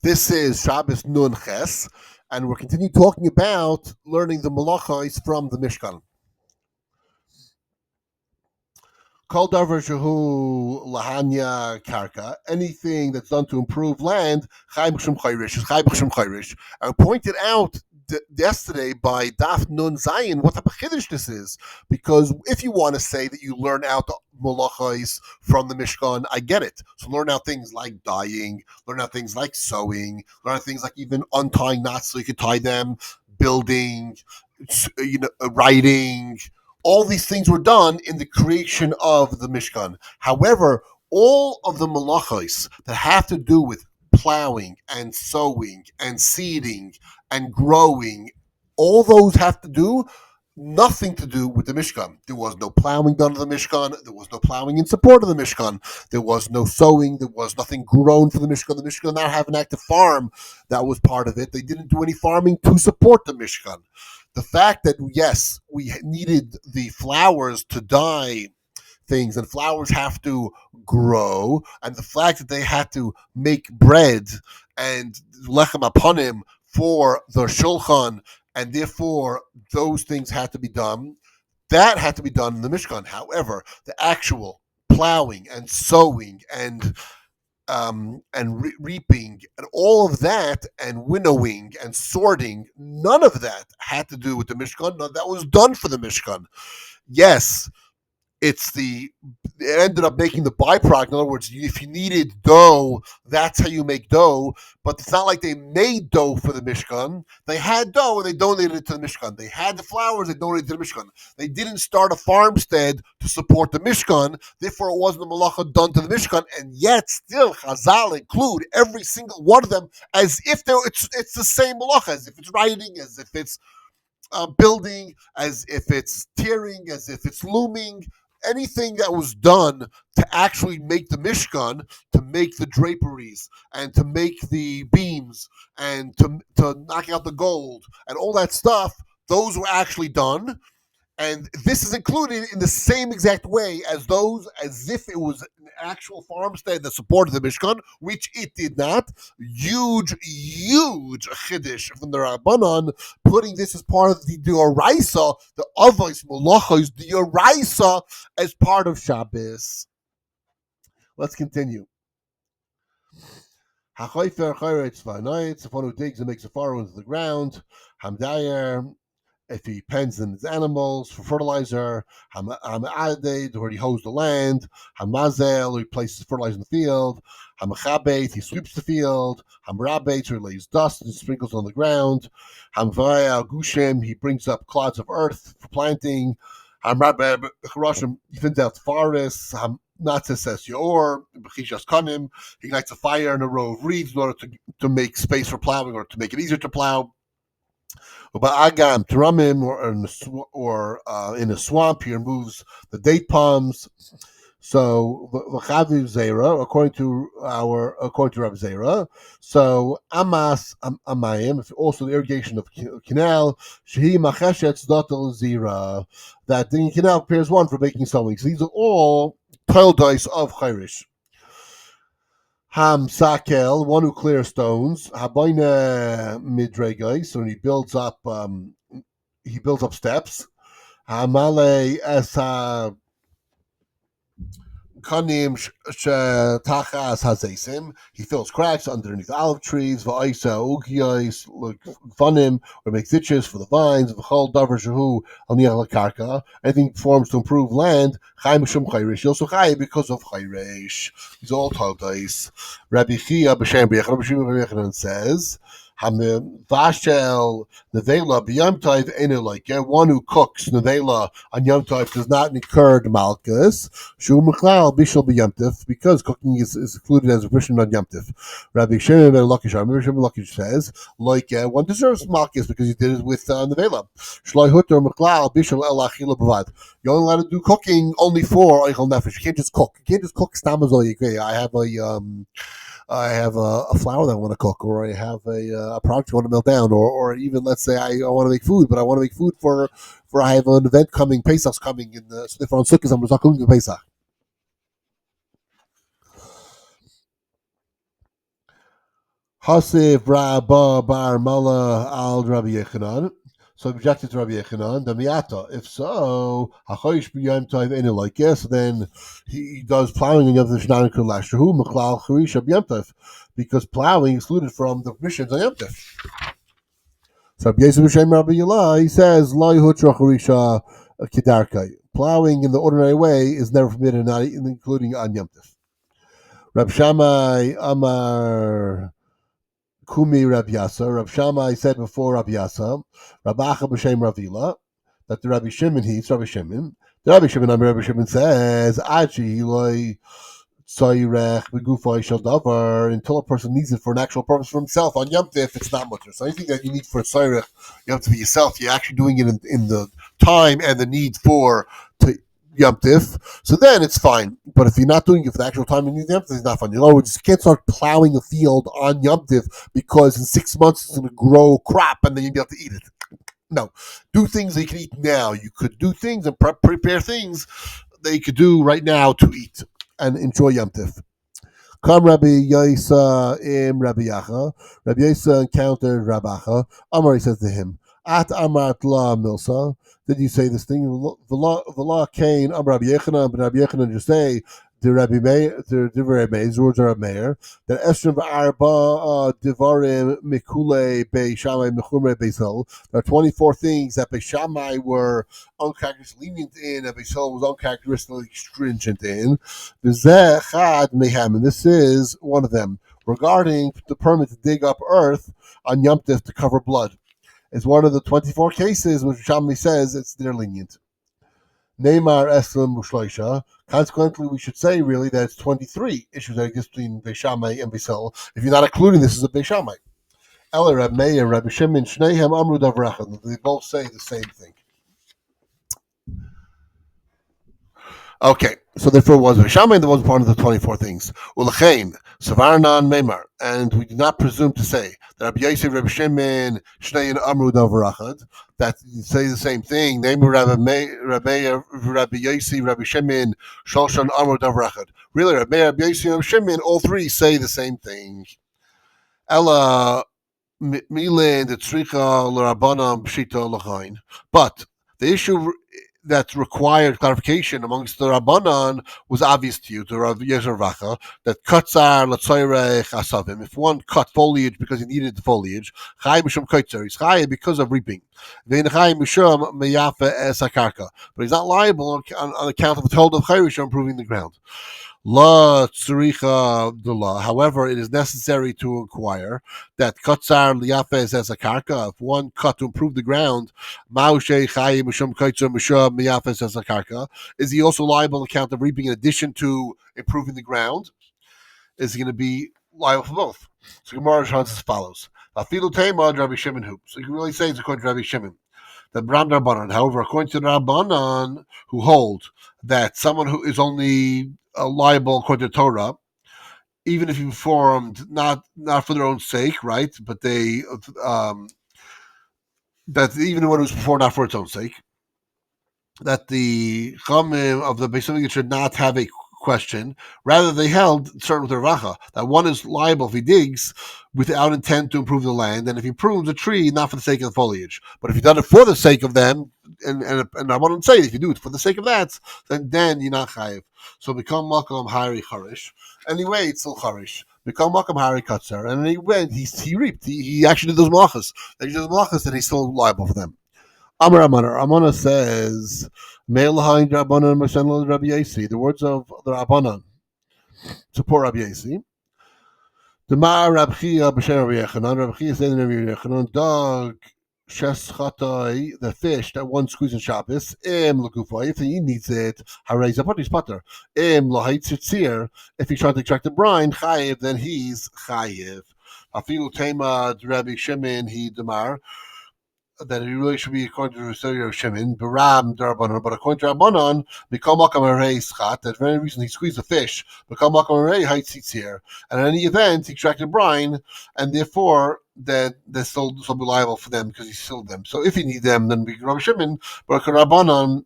This is Shabbos Nun Ches, and we're continuing talking about learning the malachos from the Mishkan. Kol davar shehu lahanya karka, anything that's done to improve land, chai b'shem chayrish, is chai b'shem chayrish. I pointed out yesterday by Daf Nun Zayin what type of chiddush this is, because if you want to say that you learn out the malachos from the Mishkan, I get it. So learn out things like dyeing, learn out things like sewing, learn out things like even untying knots so you can tie them, building, writing. All these things were done in the creation of the Mishkan. However, all of the malachos that have to do with plowing and sowing and seeding and growing, all those have to do nothing to do with the Mishkan. There was no plowing done in the Mishkan. There was no plowing in support of the Mishkan. There was no sowing. There was nothing grown for the Mishkan. The Mishkan did not have an active farm that was part of it. They didn't do any farming to support the Mishkan. The fact that, yes, we needed the flowers to dye things, and flowers have to grow, and the fact that they had to make bread and lechem aponim for the shulchan, and therefore those things had to be done, that had to be done in the Mishkan. However, the actual plowing and sowing and reaping and all of that, and winnowing and sorting, none of that had to do with the Mishkan. None of that was done for the Mishkan. Yes, it ended up making the byproduct. In other words, if you needed dough, that's how you make dough. But it's not like they made dough for the Mishkan. They had dough and they donated it to the Mishkan. They had the flowers, they donated to the Mishkan. They didn't start a farmstead to support the Mishkan. Therefore, it wasn't a malacha done to the Mishkan. And yet, still, Chazal include every single one of them as if it's the same malacha, as if it's writing, as if it's building, as if it's tearing, as if it's looming. Anything that was done to actually make the Mishkan, to make the draperies, and to make the beams, and to knock out the gold, and all that stuff, those were actually done. And this is included in the same exact way as those, as if it was an actual farmstead that supported the Mishkan, which it did not. Huge chiddush from the Rabbanon, putting this as part of the Dioraisa, the Avos Malachos Dioraisa, as part of Shabbos. Let's continue. Hachayfer chayretz v'anayitz, the one who digs and makes a furrow into the ground. Hamdayer, if he pens in his animals for fertilizer. Hamaded, where he hoes the land. Hamazel, where he places fertilizer in the field. Hamachabet, he sweeps the field. Hamrabet, where he lays dust and sprinkles on the ground. Hamvaya Gushem, he brings up clods of earth for planting. Hamrabet Charashim, he thins out the forests. Natzah says Yor, Bechishas Kanim, he lights a fire in a row of reeds in order to make space for plowing, or to make it easier to plow. Agam Teramim, or in a swamp, he removes the date palms. So v'chaviv zera, according to Rav Zera. So amas amayim, also the irrigation of canal. Shehi macheshet zdatel zira, that the canal prepares one for making sowing. So these are all toildice of chayrish. Ham Sakel, one who clears stones. Habayne Midregais, so he builds up steps. Hamale Esa Kanim Tachas Hazesim, he fills cracks underneath olive trees. Va'isa Ugyais Vanim, or makes ditches for the vines. V'chol Davar Shehu Alniach Lakarka, anything forms to improve land. Chai Mishum Chayrish, also Chai because of Chayrish. These are all Talmud. Rabbi Chia B'Shem B'Yechanan says, Vashel Nevela b'Yom Tov enu like one who cooks Nevela on Yom Tov does not incur the Malchus. Shu Mechlal Bishul b'Yom Tov, because cooking is included as a Rishon on Yom Tov. Rabbi Shimon ben Lakish, Rabbi Shimon ben Lakish says, like one deserves Malchus because he did it with Nevela. Shloi Hutter Mechlal Bishul El Achila Bavad. You're only allowed to do cooking only for Eichel Nefesh. You can't just cook. You can't just cook Stamazol Yikvei. I have a flour that I want to cook, or I have a product I want to melt down, or even, let's say, I want to make food, but I want to make food for I have an event coming, Pesach's coming, so therefore on Sukkot I'm not cooking for Pesach. Hasiv Rabba Bar Mala al Rabbi Yechanan. So objected to Rabbi Yechanan, the Miata. If so, Hachoish B'Yom Tov any like yes, then he does plowing in Yom Tov Shnan Kulashrahu Meklal Charisha B'Yom Tov, because plowing excluded from the missions on Yom Tov. So Rabbi Yosef B'Shem Rabbi Yila, he says Lo Yehutra Charisha Kedarkai. Plowing in the ordinary way is never permitted, not including on Yom Tov. Rab Shammai Amar Kumi Rab Yasa. Rab Shammai said before Rab Yasa, Rab Acha B'Shem Ravila, that the Rabbi Shimon heats Rabbi Shimon. The Rabbi Shimon, Rabbi Shimon says, Achi Loi Tzayrech Begufay Shel Davar, until a person needs it for an actual purpose for himself. On Yom Tif, it's not much. So anything that you need for a Tzayrech, you have to be yourself. You're actually doing it in the time and the need for Yom Tif, so then it's fine. But if you're not doing it for the actual time you need Yom Tif, it's not fine. You know, you just can't start plowing a field on Yom Tif because in 6 months it's going to grow crop and then you'll be able to eat it. No, do things that you can eat now. You could do things and prepare things that you could do right now to eat and enjoy Yom Tif. Come Rabbi Yisa im Rabbi Yacha. Rabbi Yisa encountered Rabbi Acha. Amar, he says to him, At Amat La Milsa. Did you say this thing? V'la Kain Am Rabbi Yechanan, but Rabbi Yechanan just say the Rabbi Meir, the Divrei Meir, the words of Rabbi Meir, that Esrim v'arba divarim mikule be'Shamai mechumre be'Hillel. There are 24 things that be'Shamai were uncharacteristically lenient in, and be'Hillel was uncharacteristically stringent in. V'zeh chad mehem, and this is one of them, regarding the permit to dig up earth on Yom Tif to cover blood. Is one of the 24 cases which Yerushalmi says it's they're lenient. Neymar Eslim Mushloisha. Consequently, we should say really that it's 23 issues that exist between Beishamai and Beisil. If you're not including this as a Beishamai. Ela Reb Meir, Reb Shimon, Shneihem Amru Davrachad. They both say the same thing. Okay, so therefore it was Beishamai that was part of the 24 things. Ulachain, Savarnan Meimar. And we do not presume to say that Rabbi Yosef, Rabbi Shimon, Shnei and Amru Davrachad, that say the same thing. Name Rabbi Yosef, Rabbi Shimon, Shoshan Amru Davrachad. Really, Rabbi Yosef, Rabbi Shimon, all three say the same thing. Ella Milan, the Tzricha, L'Rabbanam, Pshita, L'chain. But the issue that required clarification amongst the Rabbanan was obvious to you, to Rav Yezervacha, that katzar l'tzoyrech asavim. If one cut foliage because he needed the foliage, chay mishum kaitzer, he's chay because of reaping. Vein chay mishum meyafe es hakarka, but he's not liable on account of the told of chayrish improving the ground. La tzricha the law. However, it is necessary to inquire that katzar liyafes as a karka. If one cut to improve the ground, maushe chayim mishum kaitzer mishum miyafes as a karka. Is he also liable on account of reaping in addition to improving the ground? Is he going to be liable for both? So Gemara responds as follows: Afilu tema Rabbi Shimon hoop. So you can really say it's according to Rabbi Shimon. The Bram Rabbanan. However, according to the Rabbanan, who hold that someone who is only liable according to Torah, even if he performed not for their own sake, right? But they that even the one who's performed not for its own sake, that the Chamim of the Beis Hamikdash should not have a question. Rather, they held certain with the Ravacha that one is liable if he digs without intent to improve the land, and if he prunes a tree not for the sake of the foliage, but if he done it for the sake of them, and I want to say if you do it for the sake of that, then you're not chayiv. So become makom hari charish. Anyway, it's still charish. Become makom hari katzer, and he went. He reaped. He actually did those malachas. He did those malachas, and he's still liable for them. Amar Amana says, "Me'elahain Rabbanan Mashenel Rabbi Yasi." The words of the Rabbanan support Rabbi Yasi. The Ma Rabbi Chia b'Shem Rabbi Yechanan. Rabbi Chia said in Rabbi Yechanan, "Dog sheschatai, the fish that one squeezes in Shabbos, l'gufay, if he needs it, harei zapatis pater, lahait tzitzir, if he's trying to extract the brine, chayiv, then he's chayiv. Afilu tema Rabbi Shimon he demar." That it really should be according to Rabbi Shimon, Baram Darbanon, but according to Rabbanon, Mikol Makam Harei Schat, that very reason he squeezed the fish, Mikol Makam Harei Haitzitz here, and in any event, he extracted brine, and therefore, that they're still be liable for them because he sold them. So if he need them, then we can Rabbi Shimon, but according to Rabbanon,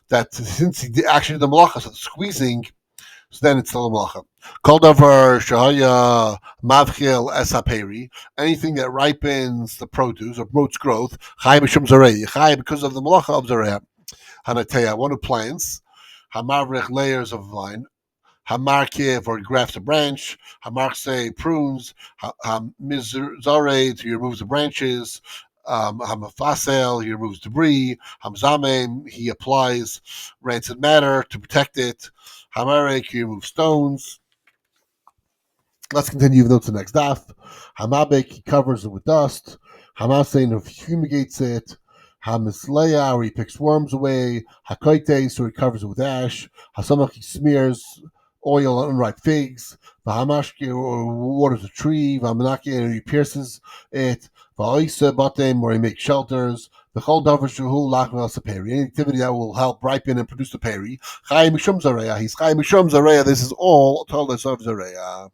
that since he actually did the malacha, so the squeezing, So then it's still a malacha. Kol davar shahaya mavchil es haperi. Anything that ripens the produce or promotes growth. Chai b'shum zarei. Chai because of the malacha of zarei. Hanateya, one who plants. Hamavrich layers of vine. Hamarkiv or grafts a branch. Hamarkse prunes. Hamizare he removes the branches. Hamafasel he removes debris. Hamzamen he applies rancid matter to protect it. Hamarek he removes stones. Let's continue even though it's the next daf. Hamabek he covers it with dust. Hamasein he fumigates it. Hamisleya or he picks worms away. Hakoite so he covers it with ash. Hasamach he smears oil on unripe figs. Vahamashke or waters a tree. Vamanaki or he pierces it. Vaoisa batem or he makes shelters. The whole davar shuhu lachvel saperi. Any activity that will help ripen and produce the peri. Chai mishum zareya. He's chai mishum zareya. This is all told us of zareya.